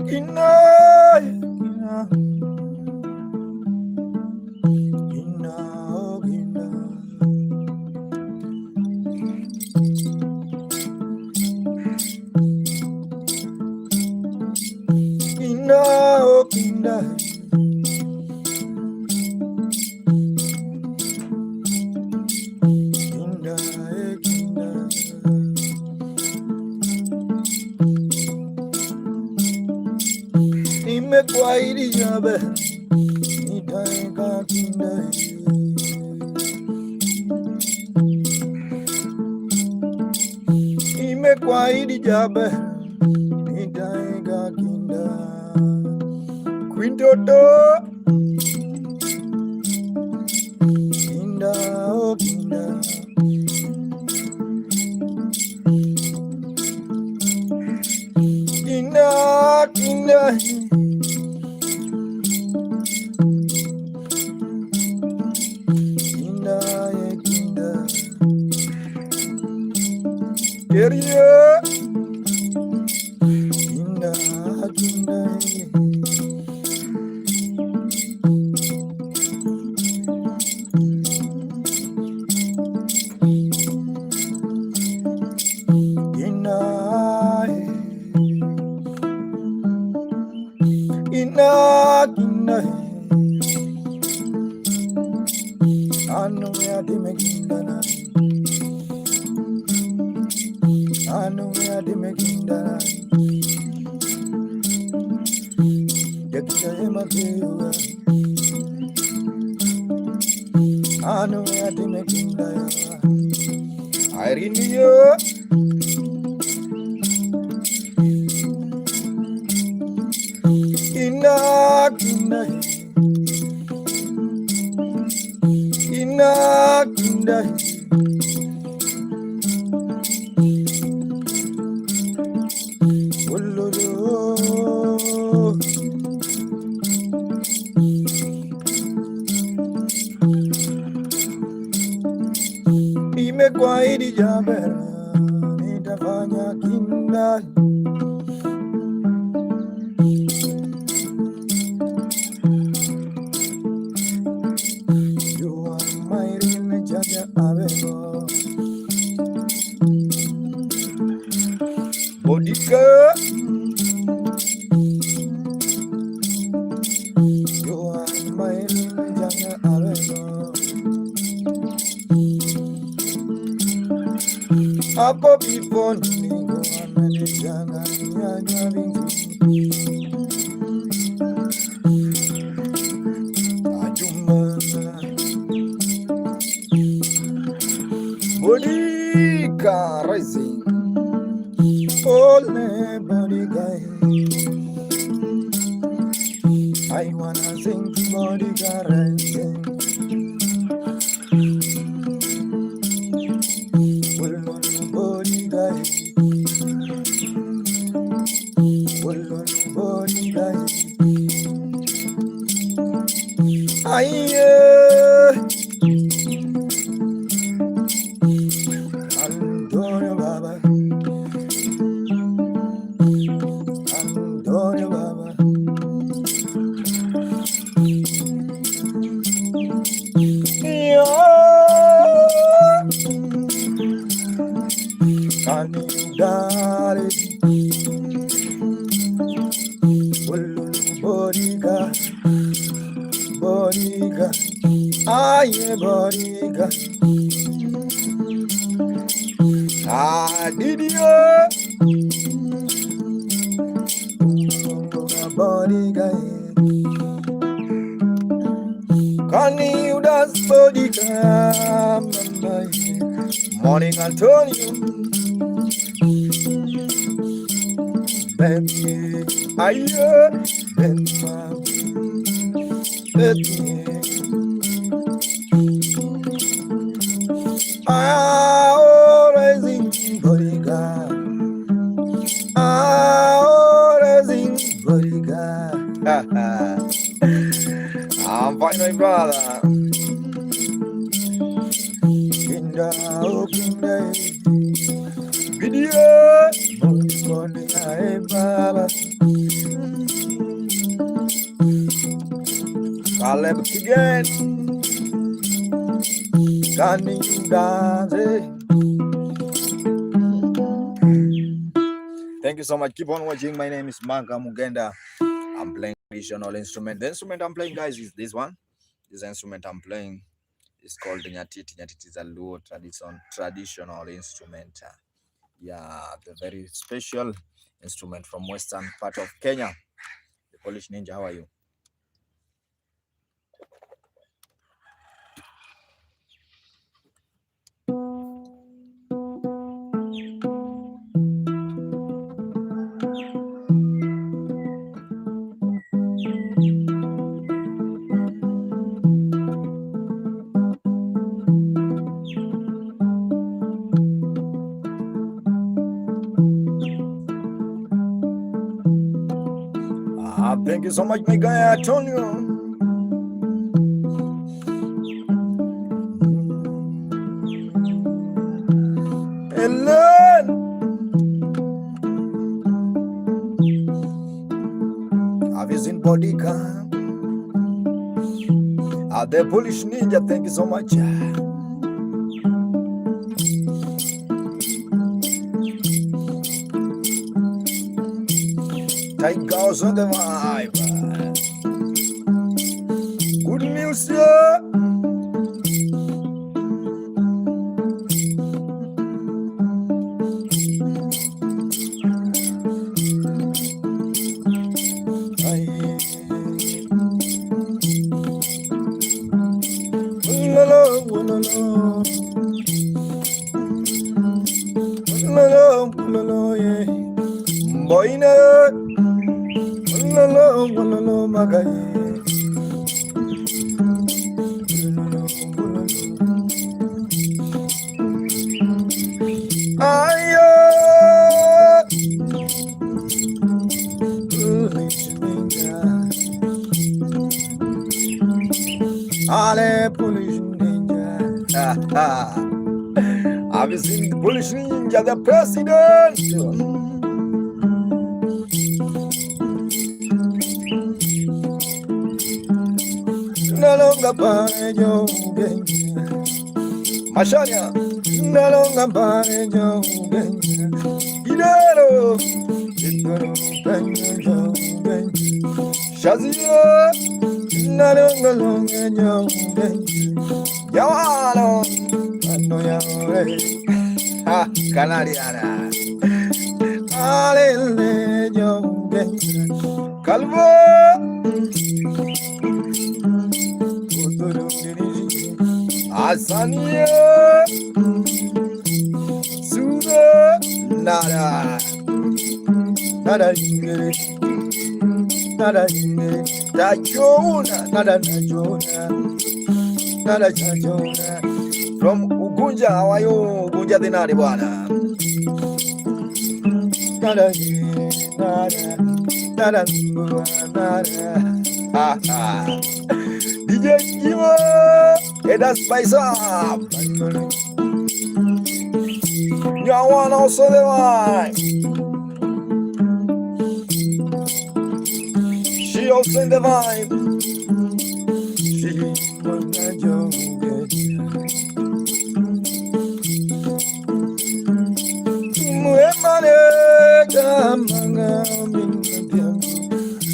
Kina, kina, oh kina, kina, oh kina, kina, kina. Ime kwa iri jabe, itaika kina. Ime kwa iri jabe, itaika kina. Quintoto, kinda, oh kinda. Kinda, kinda. Kinda, kinda. Area. Kinda, kinda. Kinda, kinda, kinda. I know where to make kinda. I know where to make kinda. Yakita emakewa. I know where to make kinda. I renew. Kinda, kinda. Kinda, kinda. Ololo. Ime kwa iri jabera, nitafanya kinda. You are my real jaja abego. Bodika. You are my real jaja abego. Apo people ni go amane janga nyanya bintu. Ajuma. Bodika rising. Ole bodika. I wanna sing bodika rising. Aye, Antonio Baba, Antonio Baba. Yo, can you got it? Bodiga, bodiga, aye bodiga. Ah, did you? Bodiga, can you dance bodiga? Morning Antonio, baby, aye, baby. Rising bodyguard. Rising bodyguard. I'm fine, my brother. In the open day, video. Baba. Caleb again. Can you dance? Thank you so much. Keep on watching. My name is Manga Mugenda. I'm playing traditional instrument. The instrument I'm playing, guys, is this one. This instrument I'm playing is called Nyatiti. Nyatiti is a Luo traditional instrument. Yeah, the very special instrument from western part of Kenya. The Polish Ninja, how are you? Thank you so much, my guy Antonio. Ellen. Have you seen Bodycam? The Polish Ninja, thank you so much. Tigers on the vibe. Good music. Polish Ninja. Have you seen the Polish Ninja, the president? No longer by your Mashania. No longer by your Idero. Shazia. No longer your Yawano. No yaway. Canadiana. Hallelujah. Calvo. Asania. Suga. Nada. Nada. Nada. Tajona. Nada. Nada. Tajona. From Ugunja, how are you? Ugunja Dinari Bwana. Nada. Nada. Nada. DJ Jimo, that's spice up. You want also the wine. She also in the vibe. She was not joking.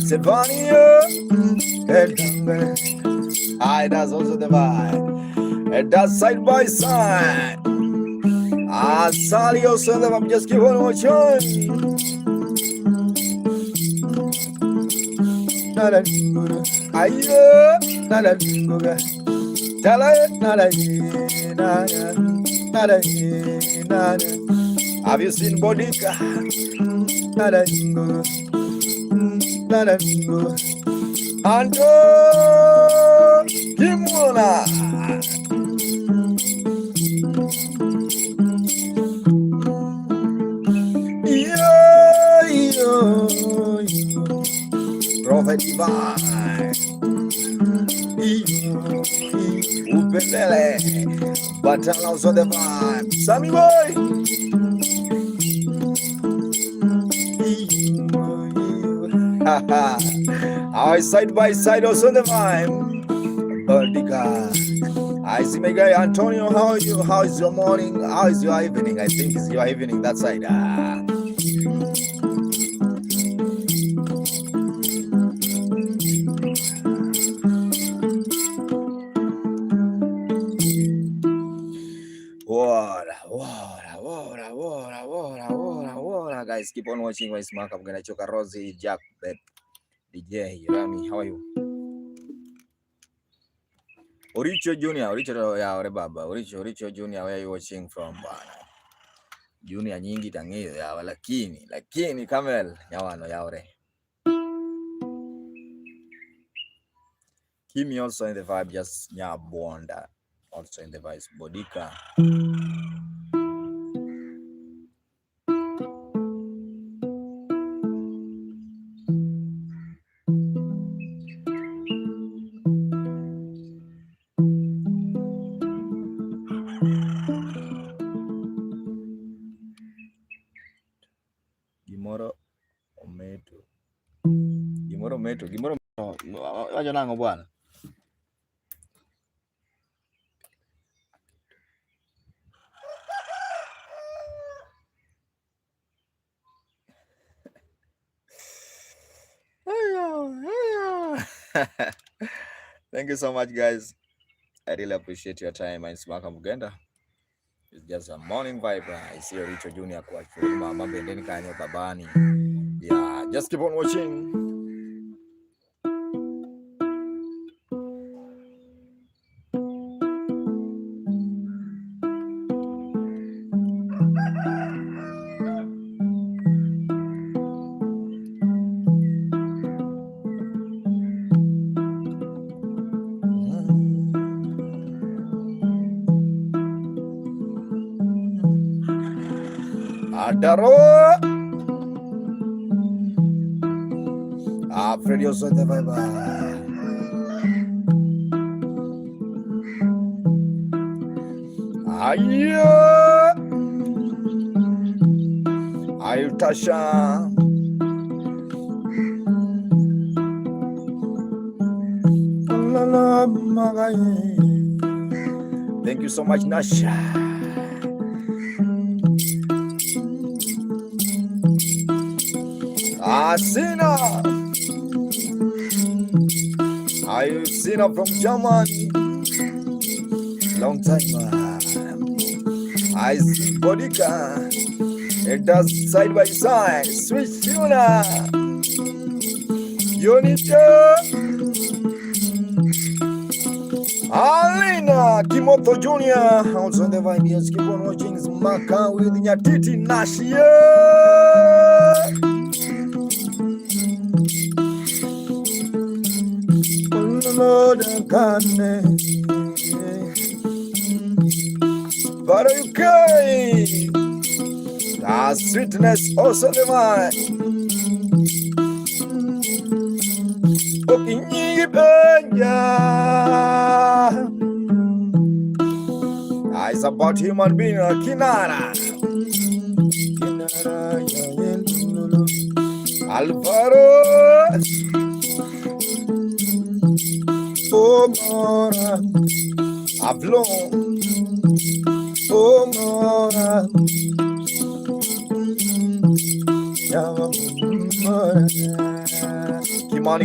Silvania, that's also the vibe. And that's side by side. Sally also the vibe. Just keep on watching. Nada lingo, ayo, nada lingo, tala, nada, nada. Have you seen Bodika? Nada lingo, nada lingo. Anto Kimona. Yo. Prophet Divine. Upelele. Battle also the vibe. Sammy boy. I side by side also the vibe. Bodika. I see my guy Antonio. How are you? How is your morning? How is your evening? I think it's your evening that side. Water. Guys, keep on watching my smack. I'm gonna choke a Rosie, Jack, Beb, DJ, Rami. How are you? Oricho Junior, Oricho ya ore baba. Oricho Junior, where are you watching from? Junior nyingi tangiyo ya lakini Kamel nyawano ya ore. Kimi also in the vibe, just Nyabonda also in the vibe. Bodika. Gimoro meto. Wacha nango bwana. Thank you so much, guys. I really appreciate your time. I'm Smaka Mugenda. It's just a morning vibe. I see Richo Junior kwa mama bendeni kanyo babani. Yeah, just keep on watching. Adaro Freddy also in the vibe. Tasha. Thank you so much, Nasha. Sina. Sina from Germany. Long time. I see Bodika. It does side by side. Switch Yuna. Unita. Alina Kimoto Junior. Also the vibe. Yes, keep on watching Maka with Nyatiti Nashia. But okay, sweetness also the mind. It's about human being, Kinara. Alvaro. Oh, Mora, Avlon, oh, Mora,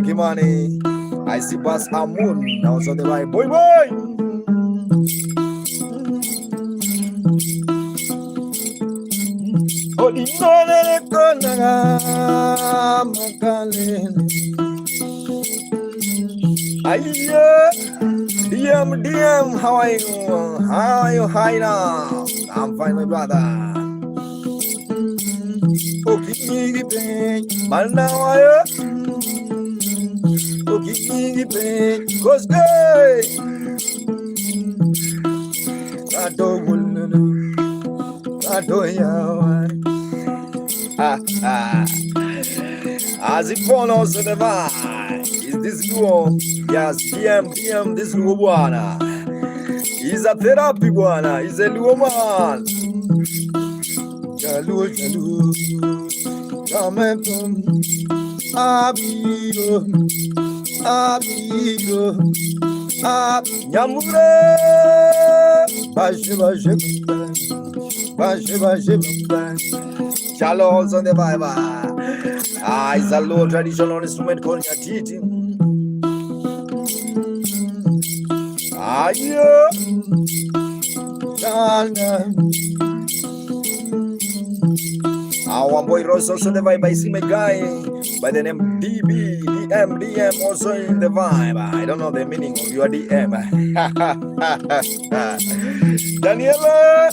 Kimani, I see Bas Amun, now so the right boy. Oh, the DM, how are you? Hi now. I'm fine, my brother. Okay, Manawaya. Okay, goes good. As it follows the vibe, is this duo? Yes, DM, this duo bwana. He's a therapy bwana. He's a duo man. Jalu, Amigo, amigo, Nyamure, baje, baje, baje, baje, Charles on the vibe. It's a low traditional instrument called Nyatiti. Yeah. Our boy Ross also the vibe. I see my guy by the name DB, DM also in the vibe. I don't know the meaning of your DM. Daniela.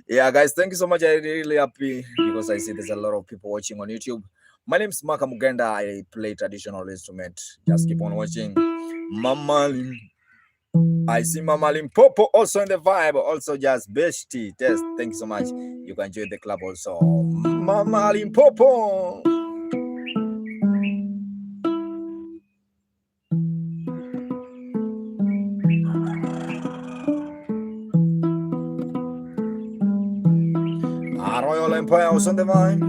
Yeah, guys, thank you so much. I'm really happy because I see there's a lot of people watching on YouTube. My name is Maka Mugenda. I play traditional instrument. Just keep on watching. Mama, I see Mama Limpopo also in the vibe. Also just bestie. Test. Thank you so much. You can join the club also. Mama Limpopo. Royal Empire also on the vibe.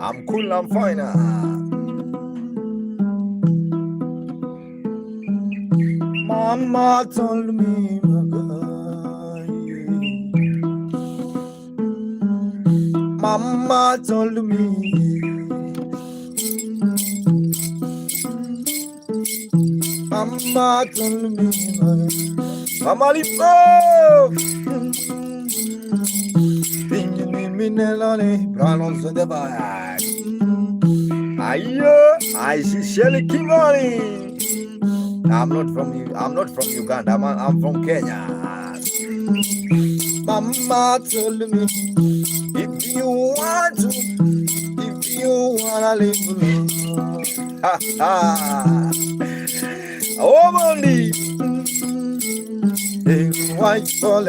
I'm cool, I'm fine. Mama told me, Mama told me, Mama told me, Mama Lipo, Pronounce the bag. I see Shelly Kimani. I'm not from Uganda. I'm from Kenya. Mama told me, if you wanna live, ha ha. Oh, money. White pole,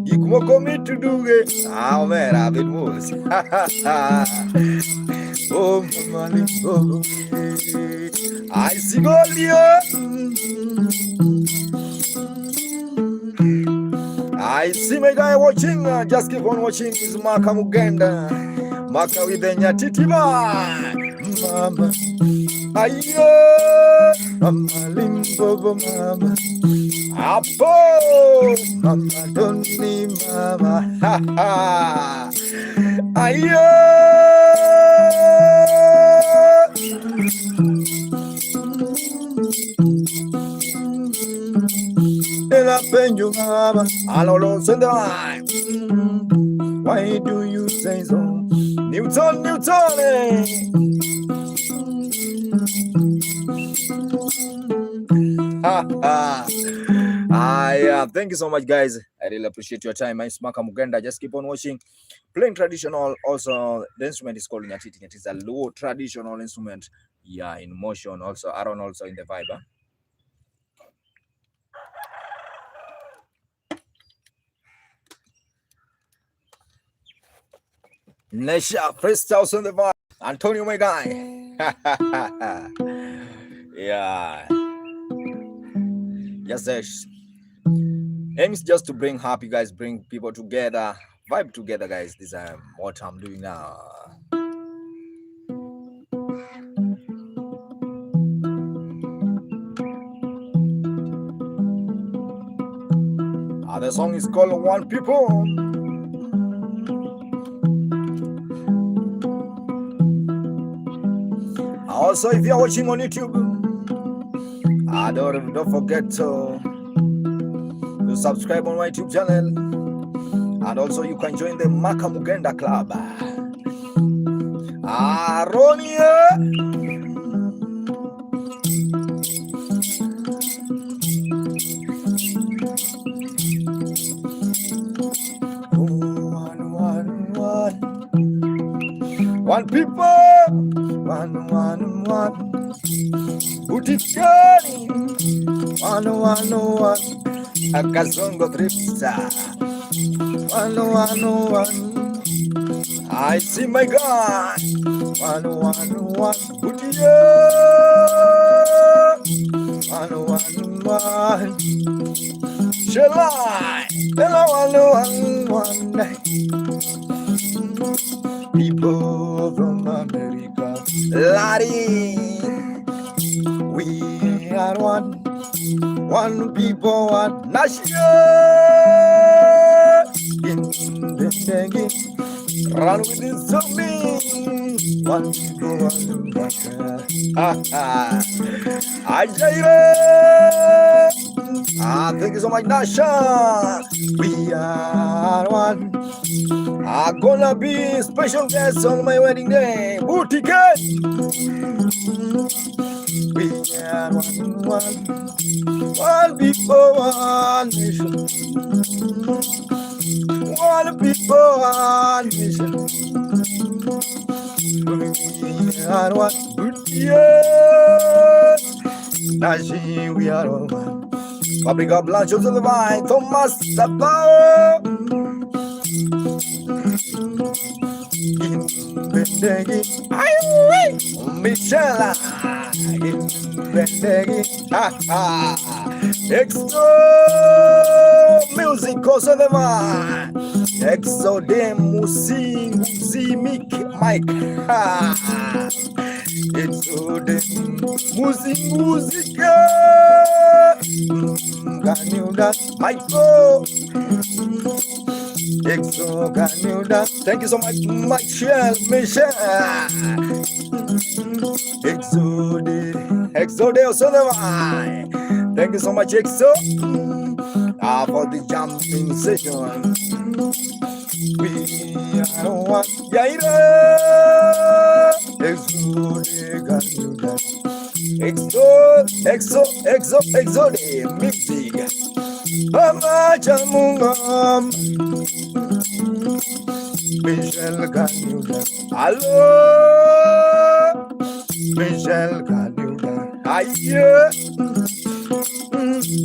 you come commit to do it. Ah, man, I've been moves. Oh, money, oh, I see Golia. I see my guy watching. Just keep on watching. Is Maka Mugenda. Maka with the Nyatiti. Mama. Ayo. Mama Limbobo, mama. Apo. Mama don't need mama. Ha ha. Ayo. Why do you say so? Newton. Thank you so much, guys. I really appreciate your time. I'm Maka Mugenda. Just keep on watching. Playing traditional. Also, the instrument is called Nyatiti. It is a low traditional instrument. Yeah, in motion. Also, Aaron also in the vibe. Huh? Nesha, first house on the vibe. Antonio, my guy. Yeah. Yes. Aim is just to bring happy guys, bring people together, vibe together, guys. This is what I'm doing now. The song is called One People. Also, if you're watching on YouTube, don't forget to subscribe on my YouTube channel, and also you can join the Maka Mugenda Club. Ronia. One people, one. Utikani, one. Akazongo Tripsa, one. I see my God. one, Butia. One. Shall I? Hello, one. People from America, Laddie, we are one people, one nation. In the day, run with this zombie. One people, one nation. Thank you so much, Nasha. We are one. I'm gonna be special guest on my wedding day. Booty cat. We are one people, one nation. One people, one nation. We are one. Yeah. Nashi, we are all one. Fabrica Blanche to the vine, Thomas Sabao. Michelle, Exo music, cosa de va? Exo de music, Mike. Exo de music. Can you dance, Michael? Exo, can you dance? Thank you so much, Michelle. Exo de Osodavai. Thank you so much, Exo, for the jumping session. We are one. Yaira. Exo de, can you dance? Exo de music. Mama Jamungam. Michelle, can you dance? Hello, Michelle, can you dance? Aye,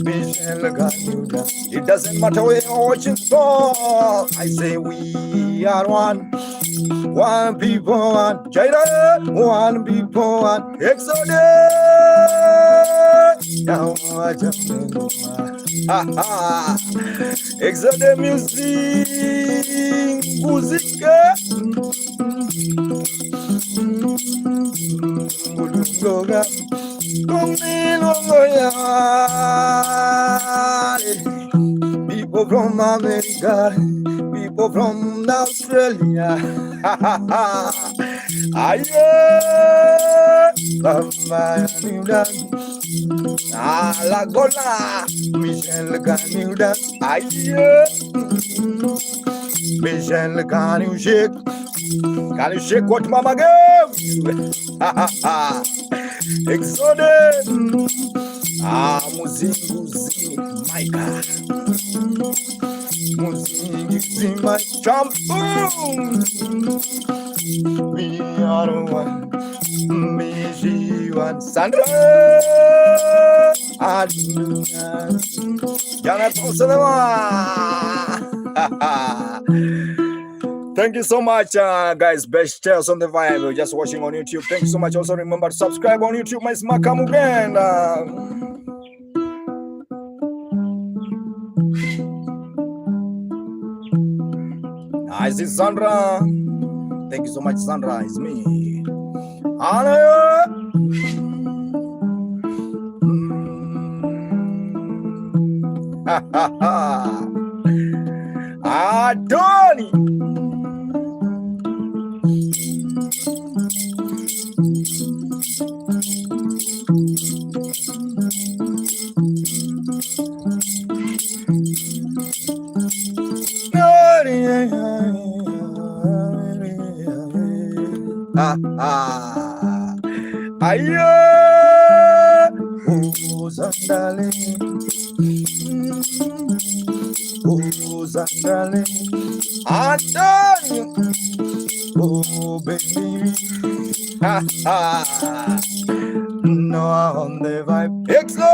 Michelle, can you dance? It doesn't matter where you're watching from. I say we are one people, one Jaira, one people, one Exodus. Now I just Exodus music. People from America, people from Australia. La gola, Michelle, can you dance? Michelle, can you shake? Can you shake what Mama gave you? Exodus. Muzingi, Micah. Muzingi, my champion. We are one. Miji one. Sandra. Adina. Yana Thank you so much, guys. Best chairs on the vibe. You're just watching on YouTube. Thank you so much. Also, remember to subscribe on YouTube. My Smakamu again. This is Sandra. Thank you so much, Sandra. It's me. Anna. Tony. Zandale, Antonio, oh baby, no on the vibe, Exo,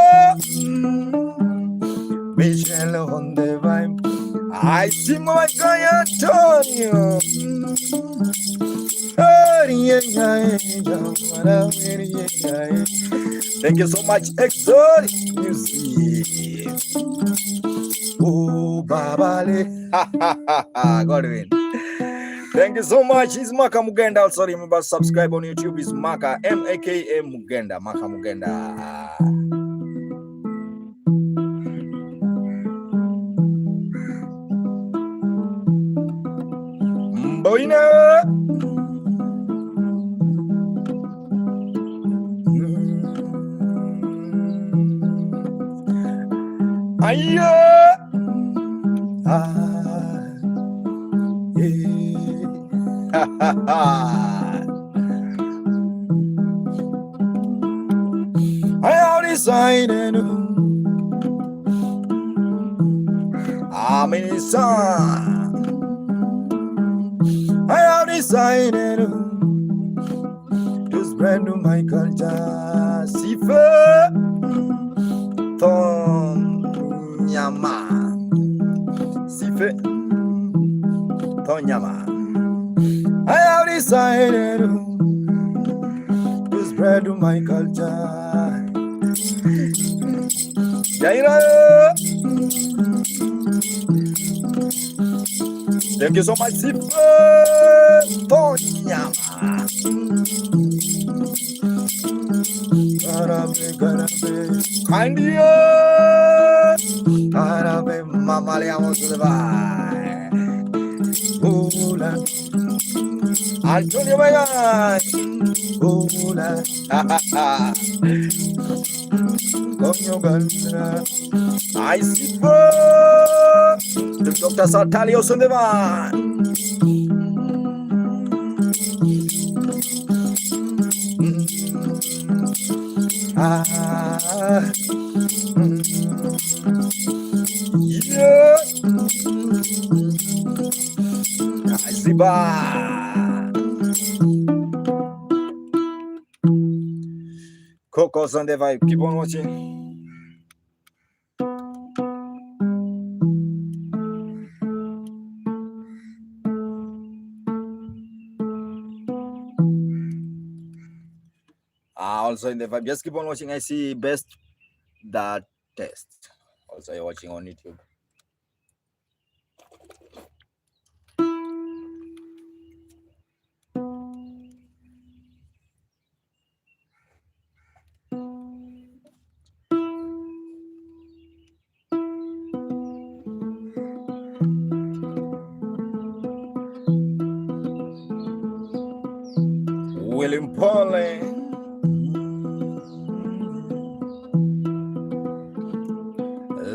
Michelle on the vibe, I see my guy Antonio, Thank you so much, Exotic Music. Oh, Babale. Godwin. Thank you so much. It's Maka Mugenda. Also remember, subscribe on YouTube. It's Maka, M-A-K-A Mugenda. Maka Mugenda. Boina. Aya. I have decided I'm in sun. I have decided to spread my culture. Sifa Tonyama. Sifa Tonyama. I have decided to spread my culture. Jaira. Thank you so much, Sifa Tonyama. Kind you. Arabe Mama Leamos to the by. Hola. Antonio Bayan. Hola. I see the Dr. Sartalios on the van. Yeah. I see Coco's on the vibe. Keep on watching. Also in the vibe. Just keep on watching. I see best that test. Also you're watching on YouTube. William Pauling.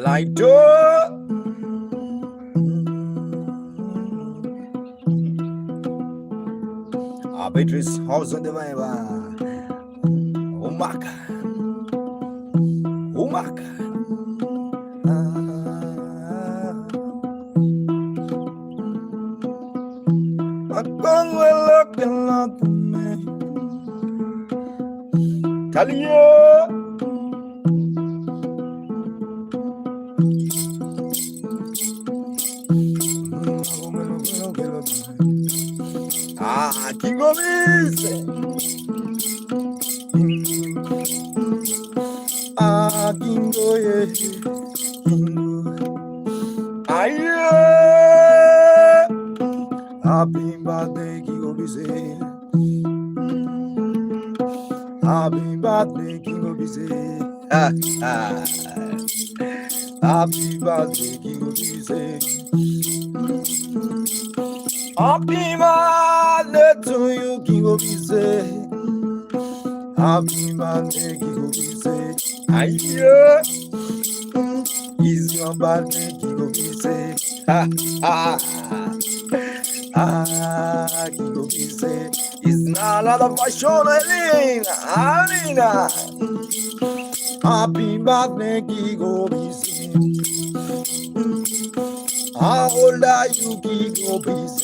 Light door. Beatrice house on the vibe. Umaka. Umaka. Talia. King of East. Kingo, yeah. Happy birthday, King of East. Happy birthday, King of East. Happy birthday, King of East. Happy birthday to you, King of East. Happy birthday, King of East. Is your birthday, King of East. King of East. Is another fashion, Alina. Happy birthday, King of East. How old are you, King of East?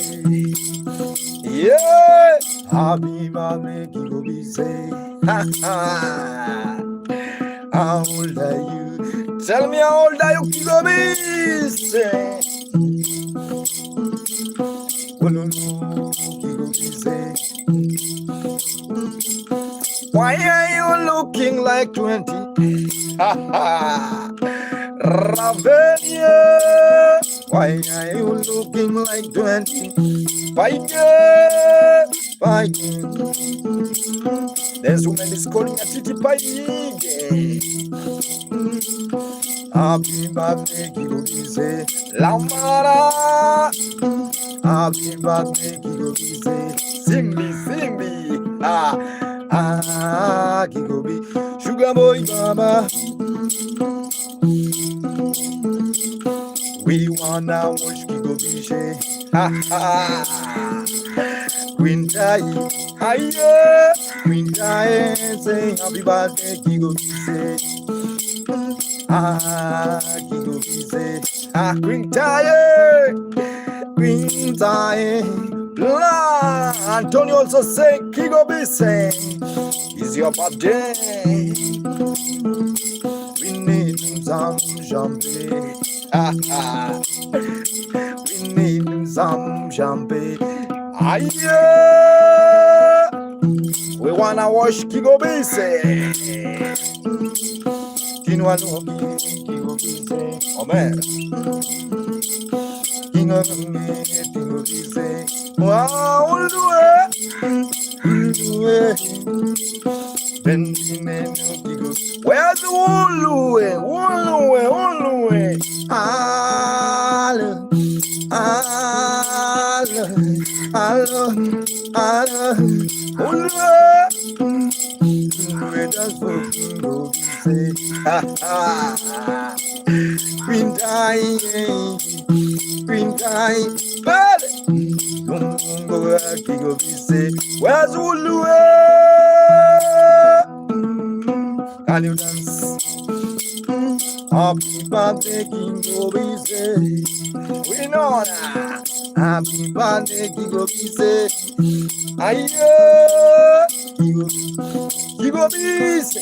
Yeah, happy birthday, King of East. How old are you? Tell me how old are you, King of East? Oh no, no, King of East. Why are you looking like 20? Ravenna, why are you looking like 20? Paige, Paige. This woman is calling Nyatiti Paige. Happy birthday, Kigobize. Lamara. Happy birthday, Kigobize. Sing me, sing me. Kigobi. Sugar boy, mama. We wanna watch Kigobize. Queen Jai, hiya. Queen Jai, say happy birthday, Kigobize. Kigobize. Queen Jai, Queen Jai. Antonio also say Kigobize. It's your birthday. We need some champagne. We need some champagne. Aye, we wanna wash Kigobize. Kinwanobi Kigobize. Omer. Kigobize. Wow, where's Ulue? Green tie, green tie, but where's Ulue? Can you dance? Happy birthday, Kigobize. We know that. Happy birthday, Kigobize. Aye, Kigobize.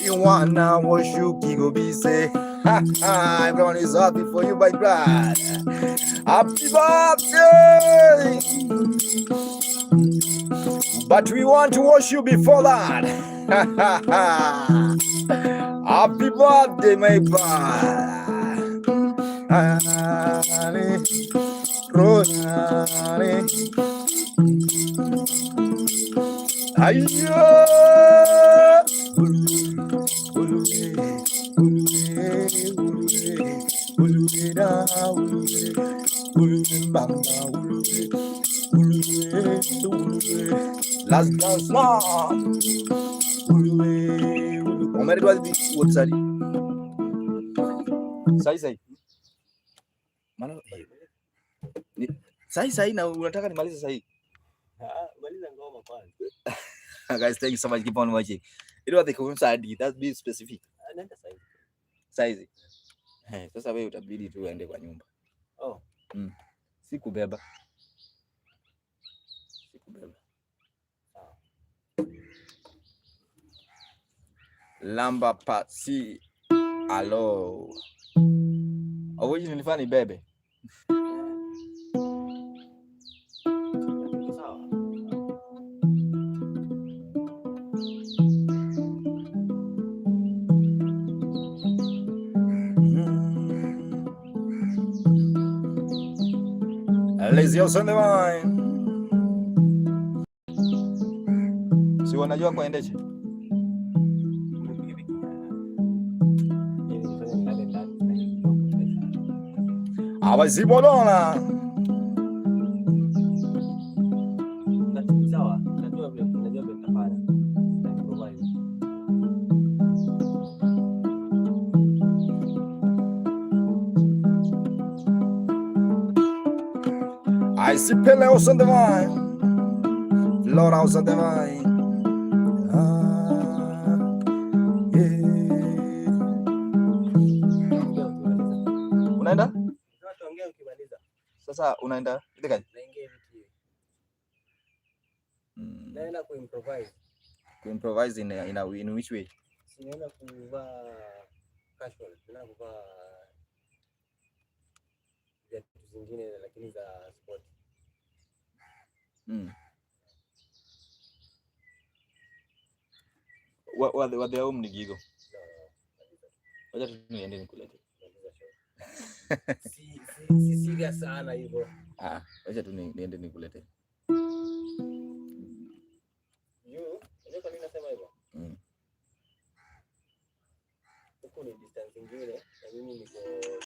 We wanna wash you, Kigobize. Everyone is happy for you, my God. Happy birthday! But we want to wash you before that. Happy birthday, my brother. Let's dance now. Umeridwa what's that? Sai. Maana sai na unataka nimalize sai. Maliza ngoma kwanza. Guys, thank you so much. Keep on watching. It was the coincidence. That's be specific. Nenda size. Sasa wewe utabidi tu uende kwa nyumba. Oh. Sikubeba. Lamba pasi alo. Oweji nilifanya bebe. Les yeux sont devant. Si wanajua kuendesha. Abazibolona. Sawa, najua mtafanya. I see Pele house on the vine, Lord house on the vine. Unaenda? Tuongee ukimaliza. Sasa unaenda ile gani? Naingia hivi. Naenda kuimprovise. Kuimprovise in which way? Sinaenda kuvaa casual, naenda kuvaa vitu zingine lakini za sport. wa the home ni gigo. Wacha tu niende nikulete. Si siga sana hivyo. Wacha tu niende nikulete.